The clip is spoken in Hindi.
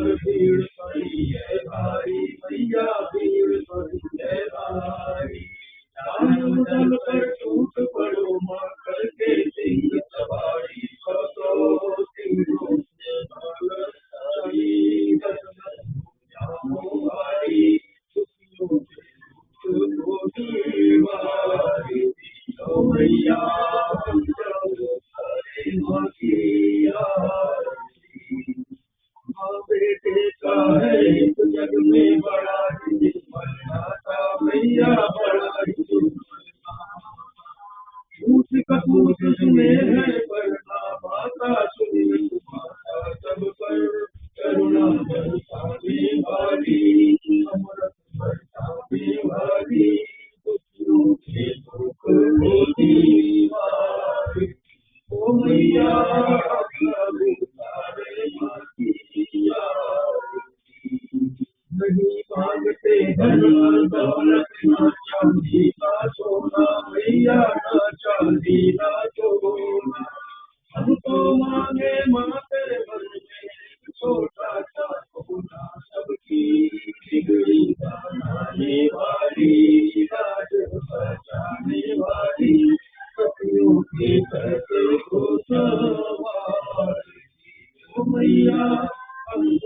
भीड़ पड़ी है भारी, मैया भीड़ पड़ी है भारी। चारों दल पर टूट पड़ो माँ करके सिंह सवारी, सौ सिंहों से भारी, दशरथ जाओ भारी, खुशियों से होगी भारी। ओ मैया हम जाओ हरे माँ की आरती। माँ बेटे का है इस जग में बड़ा ही मन्नाता, मैया बड़ा ही झूठ कपूर में है वरना माता, सुन माता सब पर करुणा बरसाने वाली, अमृत बरसाने वाली, खुशियों के दुख होती वारी। ओ मैया हम सारे माँ की आरती। नहीं मांगते धन और दौलत, ना चांदी ना सोना, मैया ना चांदी ना सोना। हम तो मांगे माँ तेरे मन में एक छोटा सा सोना, सबकी बिगड़ी बनाने वाली, राज बचाने वाली, सखियों के